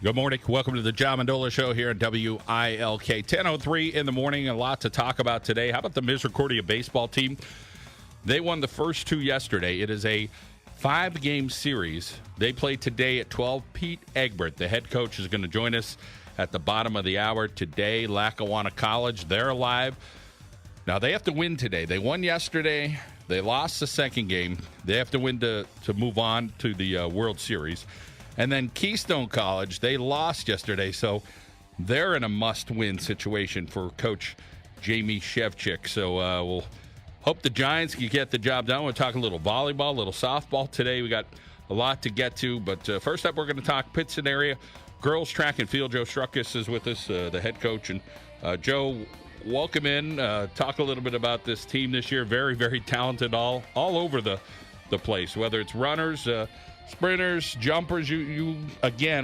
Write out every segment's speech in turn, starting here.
Good morning. Welcome to the John Mendola Show here at WILK. 10:03 in the morning. A lot to talk about today. How about the Misericordia baseball team? They won the first two yesterday. It is a 5-game series. They play today at 12. Pete Egbert, the head coach, is going to join us at the bottom of the hour today. Lackawanna College, they're alive. Now, they have to win today. They won yesterday. They lost the second game. They have to win to move on to the World Series. And then Keystone College, they lost yesterday, so they're in a must-win situation for Coach Jamie Shevchik. So we'll hope the Giants can get the job done. We'll talk a little volleyball, a little softball today. We got a lot to get to, but first up, we're going to talk Pittston area girls track and field. Joe Struckus is with us, the head coach. And Joe, welcome in. Talk a little bit about this team this year. Very, very talented all over the place, whether it's runners, sprinters, jumpers. You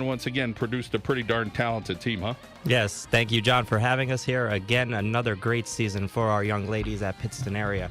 once again produced a pretty darn talented team, huh? Yes, thank you, John, for having us here. Again, another great season for our young ladies at Pittston area.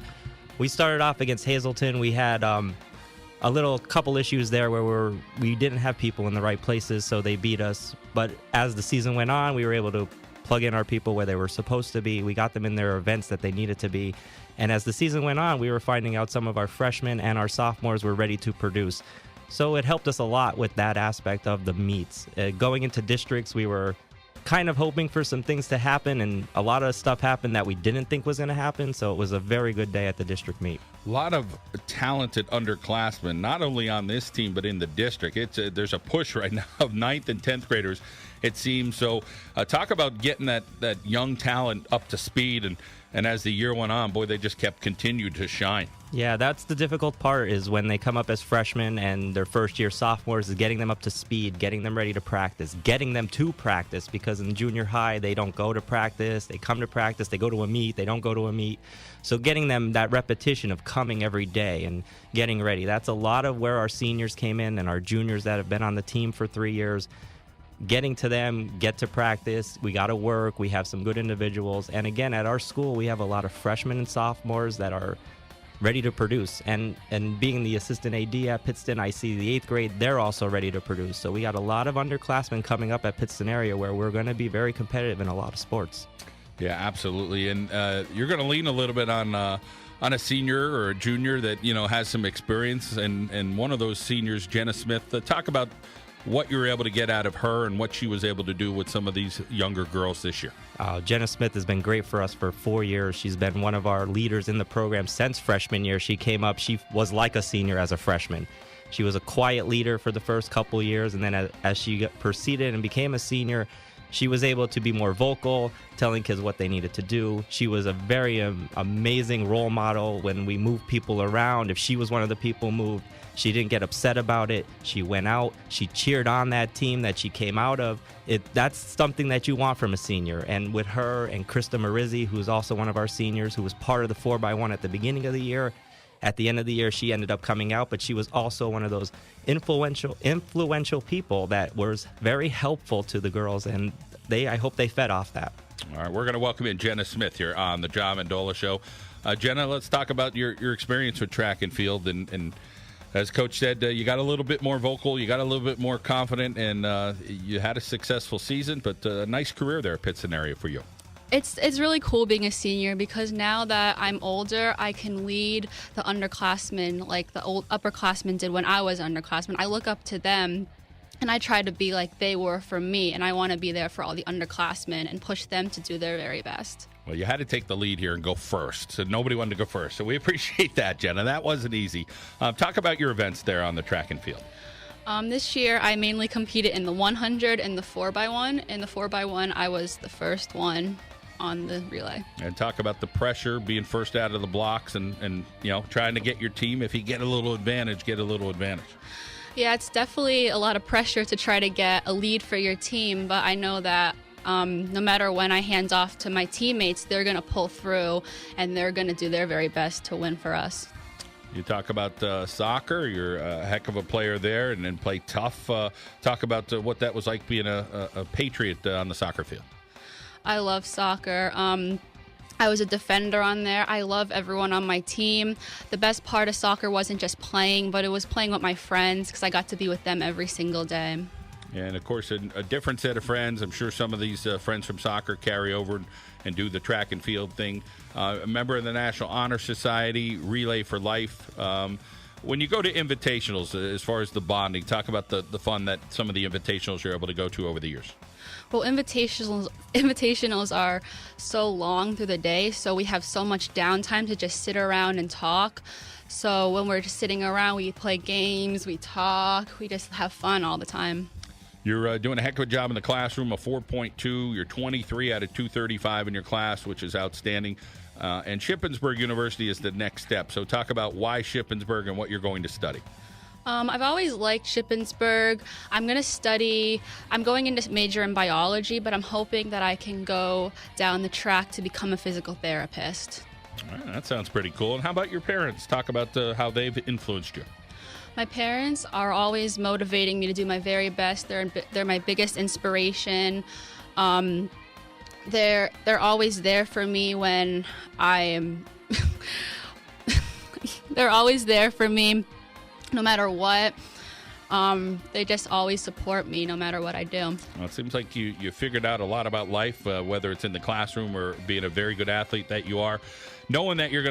We started off against Hazleton. We had a couple issues there where we didn't have people in the right places, so they beat us. But as the season went on, we were able to plug in our people where they were supposed to be. We got them in their events that they needed to be. And as the season went on, we were finding out some of our freshmen and our sophomores were ready to produce. So it helped us a lot with that aspect of the meets. Going into districts, we were kind of hoping for some things to happen, and a lot of stuff happened that we didn't think was going to happen, so it was a very good day at the district meet. A lot of talented underclassmen, not only on this team, but in the district. There's a push right now of 9th and 10th graders, it seems. So talk about getting that young talent up to speed, and as the year went on, boy, they just continued to shine. Yeah, that's the difficult part, is when they come up as freshmen and their first-year sophomores, is getting them up to speed, getting them ready to practice, getting them to practice, because in junior high, they don't go to practice, they come to practice, they go to a meet, they don't go to a meet. So getting them that repetition of coming every day and getting ready, that's a lot of where our seniors came in and our juniors that have been on the team for 3 years. Getting to them, get to practice, we got to work, we have some good individuals. And again, at our school, we have a lot of freshmen and sophomores that are ready to produce. And being the assistant AD at Pittston, I see the 8th grade, they're also ready to produce. So we got a lot of underclassmen coming up at Pittston area where we're going to be very competitive in a lot of sports. Yeah, absolutely. And you're going to lean a little bit on a senior or a junior that, has some experience. And one of those seniors, Jenna Smith, talk about what you were able to get out of her and what she was able to do with some of these younger girls this year. Jenna Smith has been great for us for 4 years. She's been one of our leaders in the program since freshman year. She came up, she was like a senior as a freshman. She was a quiet leader for the first couple years, and then as she proceeded and became a senior, she was able to be more vocal, telling kids what they needed to do. She was a very amazing role model when we moved people around. If she was one of the people moved, she didn't get upset about it. She went out. She cheered on that team that she came out of. That's something that you want from a senior. And with her and Krista Marizzi, who's also one of our seniors, who was part of the 4x1 at the beginning of the year, at the end of the year, she ended up coming out, but she was also one of those influential people that was very helpful to the girls, and I hope they fed off that. All right, we're going to welcome in Jenna Smith here on the John Mendola Show. Jenna, let's talk about your experience with track and field, and as Coach said, you got a little bit more vocal, you got a little bit more confident, and you had a successful season, but a nice career there at Pittston area for you. It's really cool being a senior, because now that I'm older, I can lead the underclassmen like the old upperclassmen did when I was underclassmen. I look up to them, and I try to be like they were for me, and I want to be there for all the underclassmen and push them to do their very best. Well, you had to take the lead here and go first, so nobody wanted to go first. So we appreciate that, Jenna. That wasn't easy. Talk about your events there on the track and field. This year, I mainly competed in the 100 and the 4x1. In the 4x1, I was the first one on the relay. And talk about the pressure, being first out of the blocks, and trying to get your team, if you get a little advantage, get a little advantage. Yeah, it's definitely a lot of pressure to try to get a lead for your team, but I know that no matter when I hand off to my teammates, they're going to pull through, and they're going to do their very best to win for us. You talk about soccer. You're a heck of a player there, and then play tough. Talk about what that was like being a Patriot on the soccer field. I love soccer. I was a defender on there. I love everyone on my team. The best part of soccer wasn't just playing, but it was playing with my friends, because I got to be with them every single day. And, of course, a different set of friends. I'm sure some of these friends from soccer carry over and do the track and field thing. A member of the National Honor Society, Relay for Life. When you go to invitationals, as far as the bonding, talk about the fun that some of the invitationals you're able to go to over the years. Well, invitationals are so long through the day, so we have so much downtime to just sit around and talk. So when we're just sitting around, we play games, we talk, we just have fun all the time. You're doing a heck of a job in the classroom, a 4.2. You're 23 out of 235 in your class, which is outstanding. And Shippensburg University is the next step. So talk about why Shippensburg and what you're going to study. I've always liked Shippensburg. I'm going into major in biology, but I'm hoping that I can go down the track to become a physical therapist. All right, that sounds pretty cool. And how about your parents? Talk about how they've influenced you. My parents are always motivating me to do my very best. They're my biggest inspiration. They're always there for me when I am. They're always there for me, no matter what. They just always support me, no matter what I do. Well, it seems like you figured out a lot about life, whether it's in the classroom or being a very good athlete that you are. Knowing that you're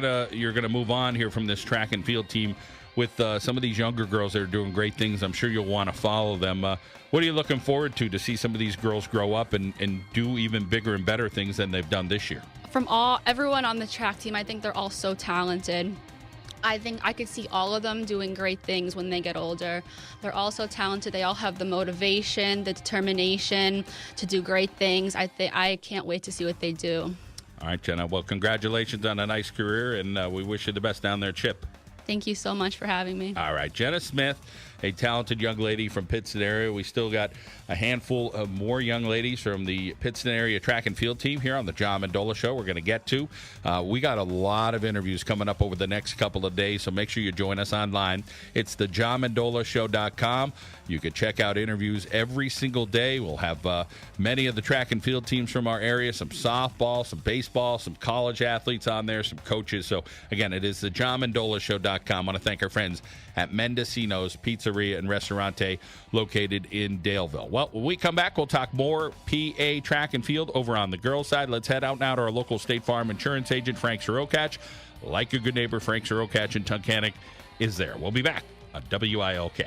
gonna move on here from this track and field team with some of these younger girls that are doing great things, I'm sure you'll want to follow them. What are you looking forward to see some of these girls grow up and do even bigger and better things than they've done this year? From everyone on the track team, I think they're all so talented. I think I could see all of them doing great things when they get older. They're all so talented. They all have the motivation, the determination to do great things. I can't wait to see what they do. All right, Jenna. Well, congratulations on a nice career, and we wish you the best down there, Chip. Thank you so much for having me. All right, Jenna Smith, a talented young lady from Pittston area. We still got a handful of more young ladies from the Pittston area track and field team here on the John Mendola Show we're going to get to. We got a lot of interviews coming up over the next couple of days, so make sure you join us online. It's the johnmendolashow.com. You can check out interviews every single day. We'll have many of the track and field teams from our area, some softball, some baseball, some college athletes on there, some coaches. So, again, it is the johnmendolashow.com. I want to thank our friends at Mendocino's Pizzeria and Restaurante located in Daleville. Well, when we come back, we'll talk more PA track and field over on the girls' side. Let's head out now to our local State Farm insurance agent, Frank Sirokach. Like your good neighbor, Frank Sirokach in Tunkhannock is there. We'll be back on WILK.